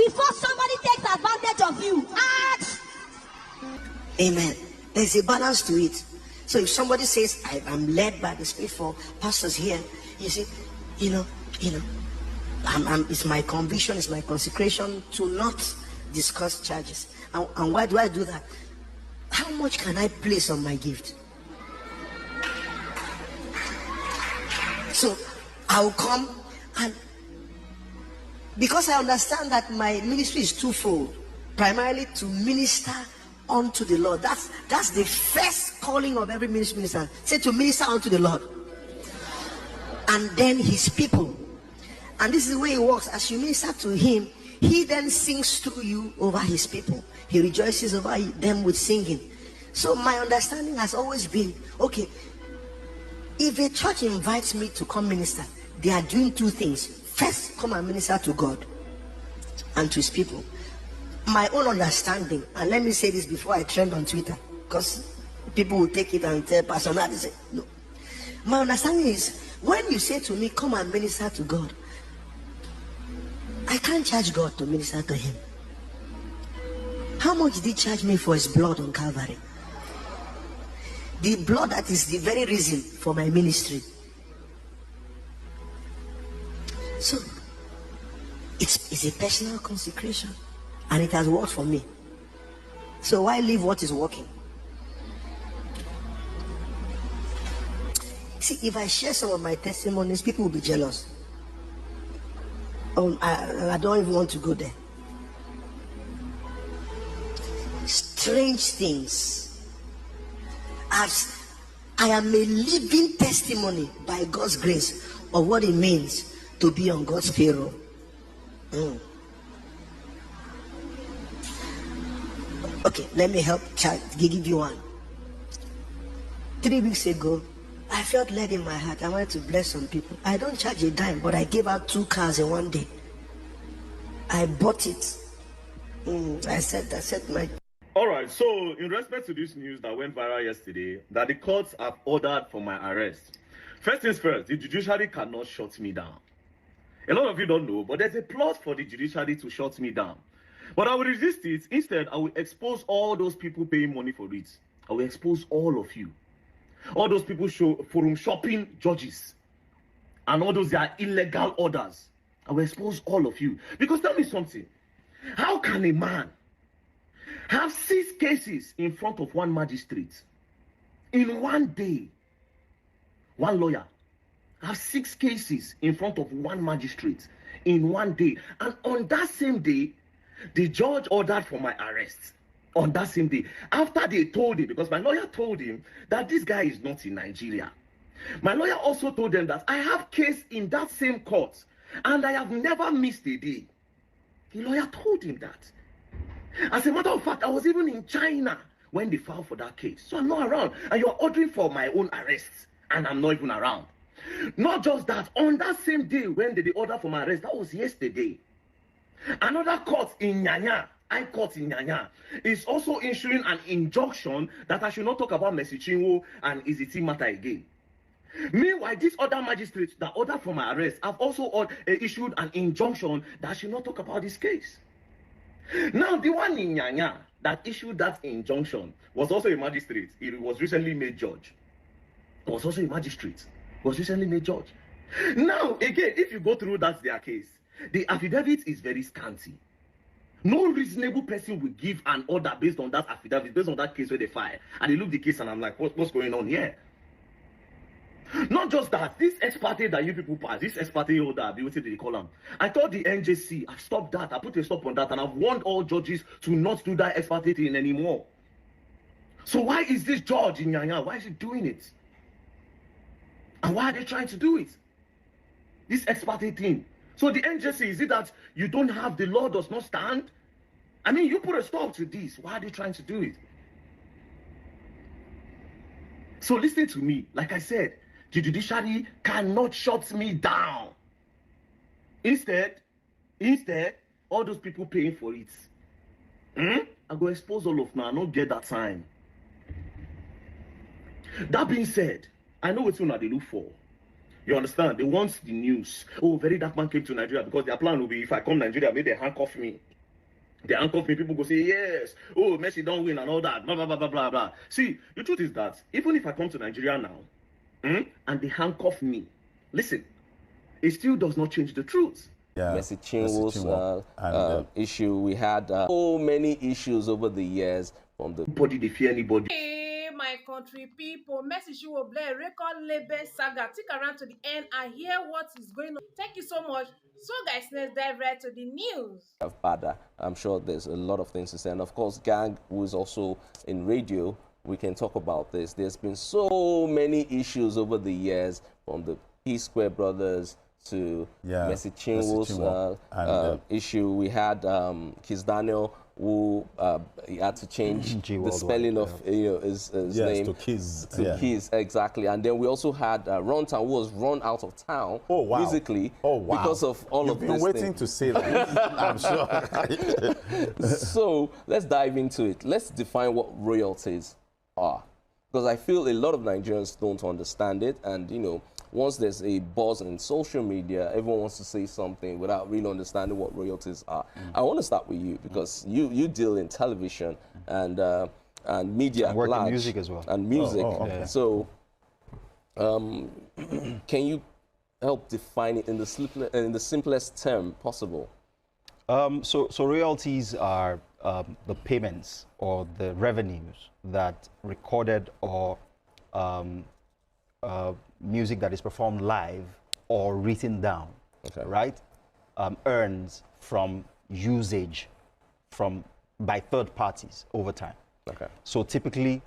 Before somebody takes advantage of you, act. Amen. There's a balance to it. So if somebody says, I'm led by the Spirit for pastors here, you say, it's my conviction, it's my consecration to not discuss charges. And why do I do that? How much can I place on my gift? So I'll come, and because I understand that my ministry is twofold, primarily to minister unto the Lord. That's the first calling of every minister. Say, to minister unto the Lord, and then his people. And this is the way it works. As you minister to him, he then sings through you over his people. He rejoices over them with singing. So my understanding has always been, okay, if a church invites me to come minister, they are doing two things. First, come and minister to God and to his people. My own understanding, and let me say this before I trend on Twitter, because people will take it and tell Pastor Nad, say no. My understanding is, when you say to me, come and minister to God, I can't charge God to minister to him. How much did he charge me for his blood on Calvary? The blood that is the very reason for my ministry. So it's a personal consecration, and it has worked for me. So why leave what is working? See, if I share some of my testimonies, people will be jealous. Oh, I don't even want to go there. Strange things. As I am a living testimony by God's grace of what it means to be on God's payroll. Okay, let me give you one. 3 weeks ago, I felt led in my heart. I wanted to bless some people. I don't charge a dime, but I gave out 2 cars in one day. I bought it. I said my... All right, so in respect to this news that went viral yesterday, that the courts have ordered for my arrest. First things first, the judiciary cannot shut me down. A lot of you don't know, but there's a plot for the judiciary to shut me down. But I will resist it. Instead, I will expose all those people paying money for it. I will expose all of you. All those people forum shopping judges. And all those their illegal orders. I will expose all of you. Because tell me something. How can a man have 6 cases in front of one magistrate in one day? One lawyer have 6 cases in front of one magistrate in one day, and on that same day the judge ordered for my arrest. On that same day, after they told him, because my lawyer told him that this guy is not in Nigeria. My lawyer also told them that I have case in that same court and I have never missed a day. The lawyer told him that. As a matter of fact, I was even in China when they filed for that case. So I'm not around. And you're ordering for my own arrest, and I'm not even around. Not just that, on that same day when they ordered for my arrest, that was yesterday. Another court in Nyanya, High Court in Nyanya, is also issuing an injunction that I should not talk about mercychinwo and Iziti matter again. Meanwhile, these other magistrates that ordered for my arrest have also issued an injunction that I should not talk about this case. Now, the one in Nyanya that issued that injunction was also a magistrate. He was recently made judge. He was also a magistrate. He was recently made judge. Now, again, if you go through their case, the affidavit is very scanty. No reasonable person will give an order based on that affidavit, based on that case where they file. And they look the case and I'm like, what's going on here? Not just that, this ex parte that you people pass, this ex parte order, what did they call them? I thought the NJC, I've stopped that, I put a stop on that, and I've warned all judges to not do that ex parte thing anymore. So why is this judge in Nyanya, why is he doing it? And why are they trying to do it? This ex parte thing. So the NJC, is it that you don't have, the law does not stand? I mean, you put a stop to this, why are they trying to do it? So listen to me, like I said, the judiciary cannot shut me down. Instead, all those people paying for it, I go expose all of them. I don't get that time. That being said, I know what they look for. You understand? They want the news. Oh, very dark man came to Nigeria, because their plan will be, if I come to Nigeria, maybe they handcuff me. They handcuff me, people go say, yes, oh, Messi don't win and all that, blah, blah, blah, blah, blah, blah. See, the truth is that even if I come to Nigeria now, and they handcuff me, listen, it still does not change the truth. Yeah, CHINWO's issue. We had so many issues over the years from the... Nobody, they fear anybody. Hey, my country people, mercychinwo record label saga. Stick around to the end and hear what is going on. Thank you so much. So guys, let's dive right to the news. Bada. I'm sure there's a lot of things to say. And of course, Gang, who is also in radio, we can talk about this. There's been so many issues over the years from the P-Square brothers to mercychinwo's issue. We had Kiss Daniel, who he had to change the spelling of his name to Kiss. Kiss, exactly. And then we also had Runtown, who was run out of town musically because of all of this. You've been waiting to say that, I'm sure. So let's dive into it. Let's define what royalties are, because I feel a lot of Nigerians don't understand it, and once there's a buzz in social media, everyone wants to say something without really understanding what royalties are. I want to start with you, because you deal in television and media and work in music as well. And music. So can you help define it in the simplest term possible? So royalties are the payments or the revenues that recorded or music that is performed live or written down, right, earns from usage by third parties over time. So typically,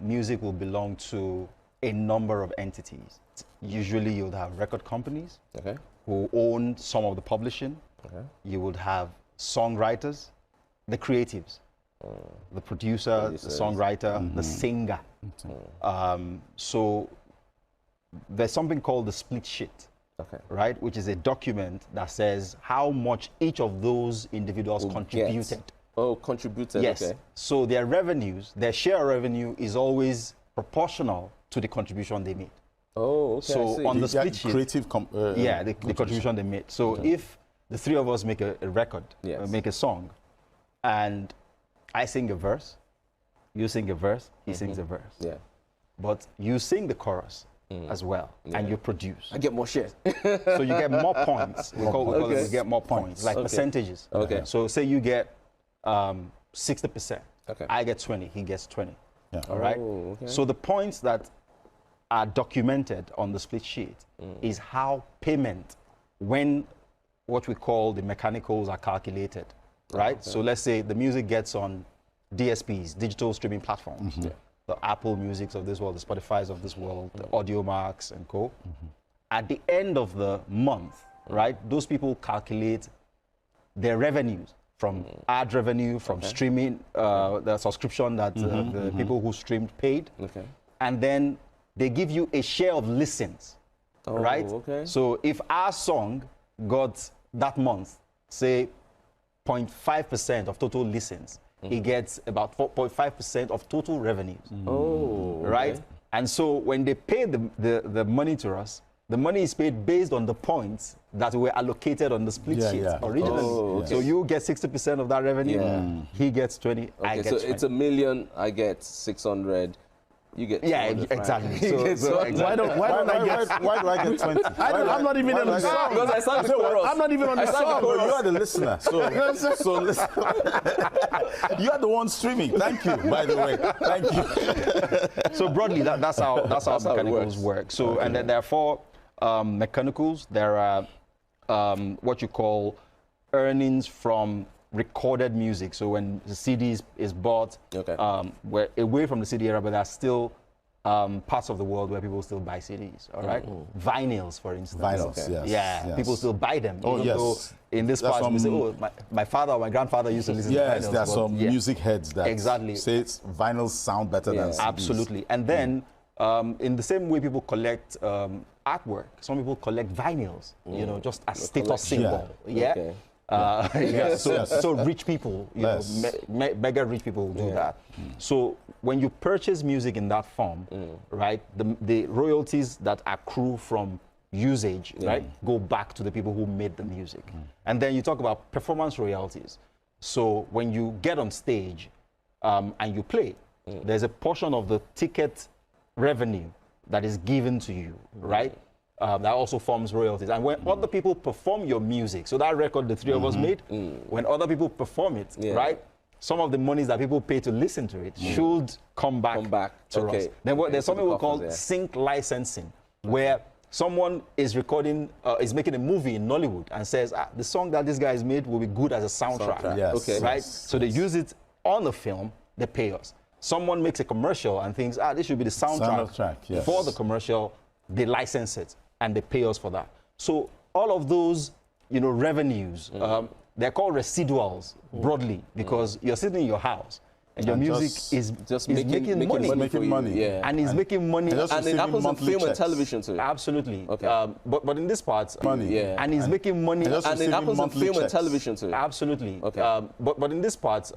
music will belong to a number of entities. Usually, you'll have record companies who own some of the publishing. You would have songwriters, the creatives, the producer, the songwriter, the singer. So there's something called the split sheet, right, which is a document that says how much each of those individuals contributed. Contributed. Yes. So their revenues, their share of revenue is always proportional to the contribution they made. So on the split sheet, the contribution they made. So if the three of us make a record, make a song, and I sing a verse, you sing a verse, he sings a verse. But you sing the chorus as well, and you produce. I get more shares. So you get more points. We call it, we get more points, like percentages. So say you get 60%. I get 20, he gets 20. All right? So the points that are documented on the split sheet is how payment, when what we call the mechanicals are calculated, right? So let's say the music gets on DSPs, digital streaming platforms, the Apple Musics of this world, the Spotifys of this world, the Audio Marks and co. At the end of the month, right, those people calculate their revenues from ad revenue, from streaming, the subscription that the people who streamed paid. And then they give you a share of listens, right? So if our song got that month, say 0.5% of total listens, he gets about 4.5% of total revenues. Right? And so when they pay the money to us, the money is paid based on the points that were allocated on the split sheet originally. So you get 60% of that revenue, he gets 20, I get 20. So it's $1 million, I get 600. You get exactly. So why do I get 20? I'm not even on the song. Because I sang the chorus. I'm not even on the song. But you are the listener. So listen. You are the one streaming. Thank you, by the way. Thank you. So broadly, that's how mechanicals work. So and then there are 4 mechanicals. There are what you call earnings from recorded music. So when the CD is bought, we're away from the CD era, but there are still parts of the world where people still buy CDs, all right? Vinyls, for instance. Vinyls, yes. People still buy them. Oh, yes. Though in this part, we say, oh, my father or my grandfather used to listen to vinyls. Yes, there are some music heads that say vinyls sound better than CDs. Absolutely. And then in the same way people collect artwork, some people collect vinyls, just as status symbol. So rich people, mega rich people will do that. So when you purchase music in that form, right, the royalties that accrue from usage, right, go back to the people who made the music. And then you talk about performance royalties. So when you get on stage and you play, there's a portion of the ticket revenue that is given to you, right? That also forms royalties. And when other people perform your music, so that record the three of us made, when other people perform it, right? Some of the monies that people pay to listen to it should come back to us. Then there's something we call sync licensing, where someone is recording, is making a movie in Nollywood and says, the song that this guy has made will be good as a soundtrack. Yes. Right? So they use it on the film, they pay us. Someone makes a commercial and thinks, this should be the soundtrack for the commercial, they license it and they pay us for that. So all of those, revenues, they're called residuals broadly because you're sitting in your house and your music is making money. And it's making money. And it happens in film and television too. Absolutely. Okay. But in this part, and he's making money. And it happens in film and television too. Absolutely. Okay. But in this part,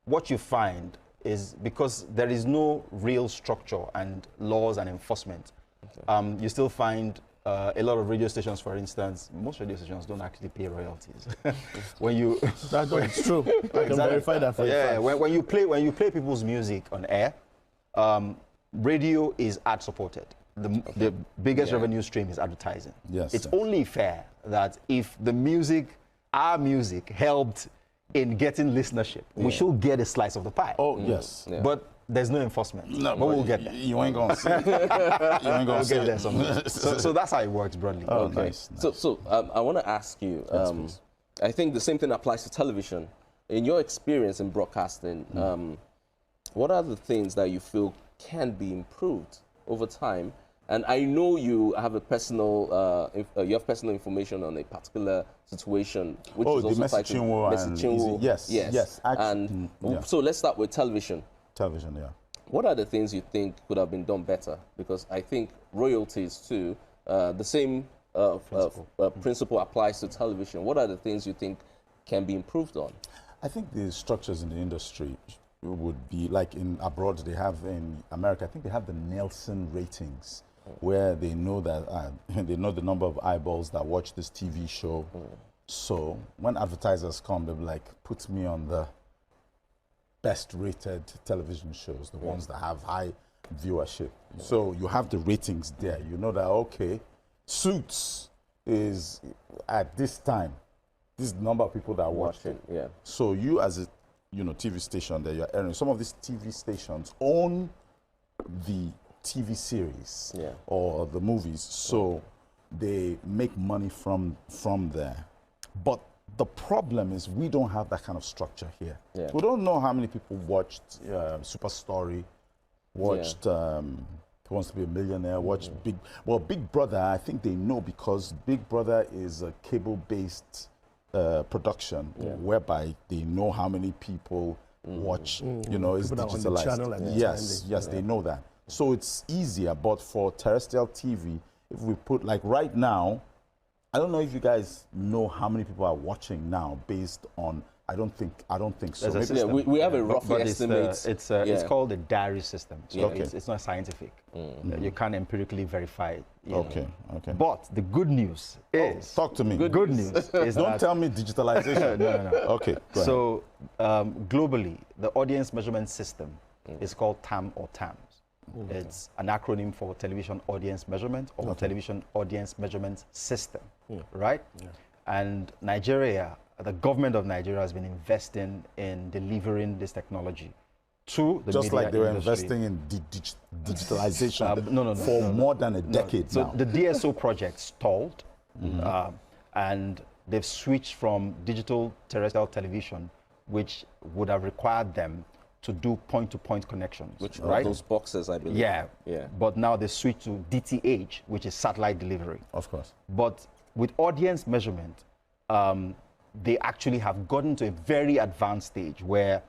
what you find is because there is no real structure and laws and enforcement, you still find a lot of radio stations, for instance, most radio stations don't actually pay royalties. When you that's true. I can verify that for you. When you play people's music on air, radio is ad supported. The biggest revenue stream is advertising. Yes. It's only fair that if our music helped in getting listenership, we should get a slice of the pie. Oh, yes. But there's no enforcement. No, but we'll get there. You ain't going to see it. You ain't going to see get there someday. So that's how it works broadly. Oh, okay. Nice. So I want to ask you, I think the same thing applies to television. In your experience in broadcasting, what are the things that you feel can be improved over time? And I know you have a personal, personal information on a particular situation, which is also the CHINWO. Yes. Actually, so let's start with television. Television, yeah. What are the things you think could have been done better? Because I think royalties too, the same principle applies to television. What are the things you think can be improved on? I think the structures in the industry would be like abroad. They have in America, I think they have the Nielsen ratings, where they know that they know the number of eyeballs that watch this TV show. So when advertisers come, they'll be like, put me on the best rated television shows, the ones that have high viewership. So you have the ratings there. You know that, okay, Suits is at this time, this is the number of people that watch it. So you as a TV station that you're airing, some of these TV stations own the TV series or the movies, so they make money from there. But the problem is we don't have that kind of structure here. We don't know how many people watched Super Story, watched Who Wants to Be a Millionaire, watched Big Brother. I think they know because Big Brother is a cable-based production whereby they know how many people watch. It's digitalized. Yes, they know that. So it's easier, but for terrestrial TV, if we put, like right now, I don't know if you guys know how many people are watching now based on, I don't think so. We have a rough estimate. It's called a diary system. So it's not scientific. You can't empirically verify it. Okay. But the good news is... talk to me. Good news is don't tell me digitalization. No. Okay, go ahead. So globally, the audience measurement system is called TAM or TAMS. It's an acronym for Television Audience Measurement or Television Audience Measurement System, right? And Nigeria, the government of Nigeria has been investing in delivering this technology to the just media like they were industry. Investing in digitalization for more than a decade now. So the DSO project stalled, and they've switched from digital terrestrial television, which would have required them to do point-to-point connections, which right? Those boxes, I believe. Yeah. But now they switch to DTH, which is satellite delivery. Of course. But with audience measurement, they actually have gotten to a very advanced stage where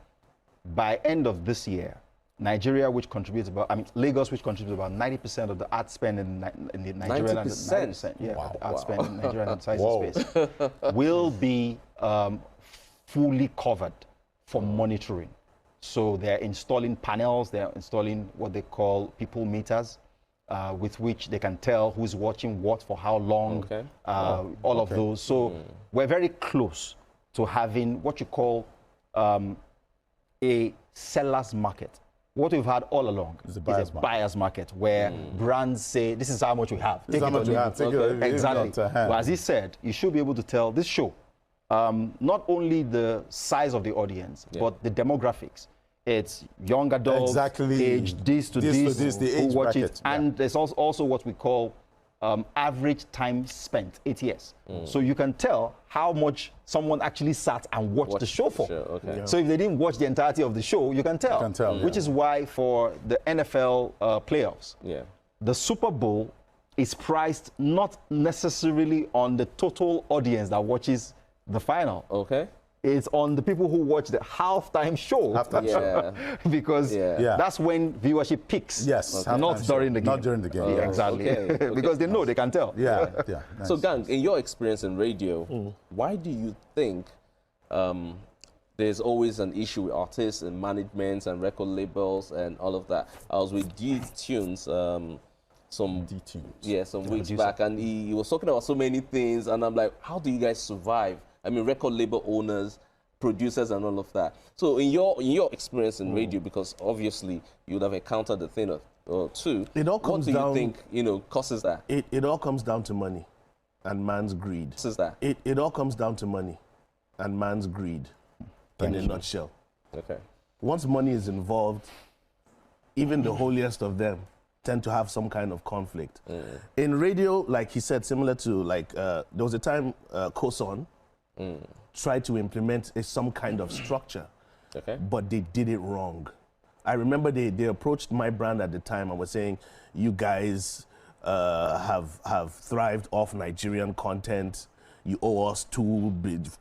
by end of this year, Nigeria, which contributes Lagos, which contributes about 90% of the ad spend in the Nigerian 90%? The ad spend in Nigerian advertising space, will be fully covered for monitoring. So they're installing panels, they're installing what they call people meters, with which they can tell who's watching what for how long, all of those. So we're very close to having what you call a seller's market. What we've had all along is a buyer's market, where brands say, this is how much we have. This is how much we have. Exactly. But as he said, you should be able to tell this show, not only the size of the audience, but the demographics. It's young adults, age this to this, the age watch bracket. it. And there's also what we call average time spent, ATS. So you can tell how much someone actually sat and watched the show for. So if they didn't watch the entirety of the show, you can tell. Which is why for the NFL playoffs, the Super Bowl is priced not necessarily on the total audience that watches the final. It's on the people who watch the halftime show. Because that's when viewership peaks. Not during the game. Not during the game. Exactly. Because they know, they can tell. Nice. So, gang, in your experience in radio, why do you think there's always an issue with artists and management and record labels and all of that? I was with D-Tunes some weeks back, and he was talking about so many things, and I'm like, how do you guys survive? I mean, record label owners, producers, and all of that. So in your experience in radio, because obviously you would have encountered a thing or two, it all comes what do down, you think, causes that? It all comes down to money and man's greed. Causes that? It all comes down to money and man's greed, in a nutshell. Once money is involved, even the holiest of them tend to have some kind of conflict. In radio, like he said, similar to there was a time Koson tried to implement some kind of structure, but they did it wrong. I remember they approached my brand at the time and were saying, you guys have thrived off Nigerian content. You owe us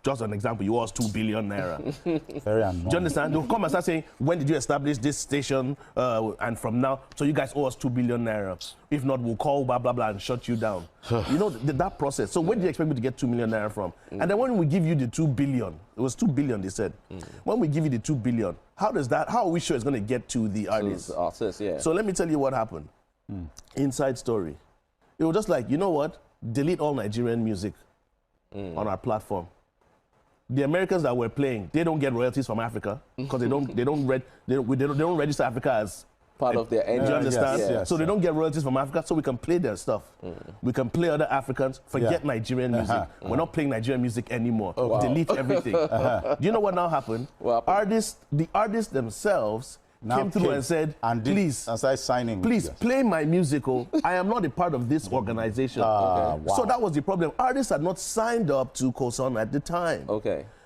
just an example, you owe us 2 billion naira. Very annoying. Do you understand? They'll come and start saying, when did you establish this station? And from now, so you guys owe us 2 billion naira. If not, we'll call blah, blah, blah and shut you down. You know, that process. So where do you expect me to get 2 million naira from? And then when we give you the 2 billion, it was 2 billion, they said. When we give you the 2 billion, how are we sure it's going to get to the artists? To the artists, yeah. So let me tell you what happened. Inside story. It was just like, you know what? Delete all Nigerian music on our platform. The Americans that we're playing, they don't get royalties from Africa because they don't register Africa as part of their end. Do you understand? Yes. So they don't get royalties from Africa, so we can play their stuff. We can play other Africans, forget Nigerian music. We're not playing Nigerian music anymore. Delete everything. Do you know what now happened? The artists themselves came through and said, please, play my music. I am not a part of this organization. So that was the problem. Artists had not signed up to Koson at the time.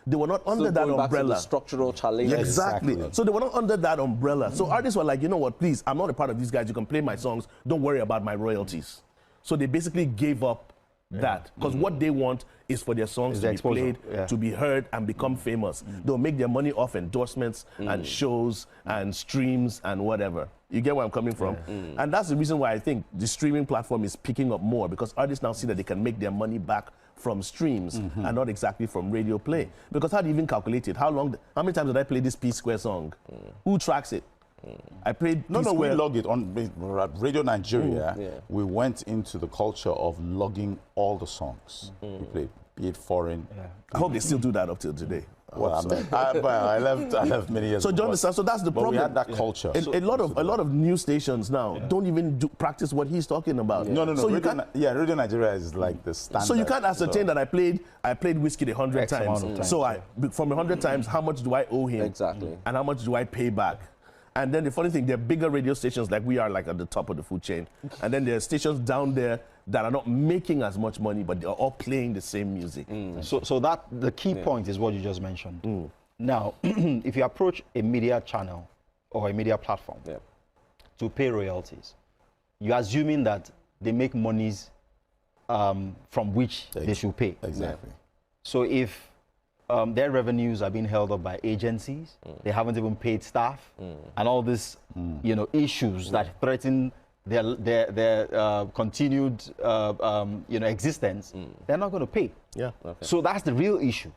They were not under that umbrella. Back to the structural challenge. Exactly. So they were not under that umbrella. So artists were like, you know what, please, I'm not a part of these guys. You can play my songs. Don't worry about my royalties. So they basically gave up that, because what they want is for their songs to be played, to be heard, and become famous. They'll make their money off endorsements and shows and streams and whatever. You get where I'm coming from? And that's the reason why I think the streaming platform is picking up more, because artists now see that they can make their money back from streams and not exactly from radio play. Because how do you even calculate it? How many times did I play this P-Square song? Who tracks it? I played we log it on Radio Nigeria. We went into the culture of logging all the songs we played, be it foreign. I hope they still do that up till today. Well, I left many years ago. So do you understand? So that's the problem. We had that culture. A lot of news stations now don't even practice what he's talking about. No. So Radio Nigeria is like the standard. So you can't ascertain that I played Whiskey 100 times. So from 100 times, how much do I owe him? Exactly. And how much do I pay back? And then the funny thing, there are bigger radio stations like we are, like at the top of the food chain. And then there are stations down there that are not making as much money, but they're all playing the same music. So that the key point is what you just mentioned. Now, if you approach a media channel or a media platform to pay royalties, you're assuming that they make monies from which they should pay. Exactly. So if their revenues are being held up by agencies, they haven't even paid staff, and all these issues that threaten their continued existence, they're not going to pay. Yeah. So that's the real issue.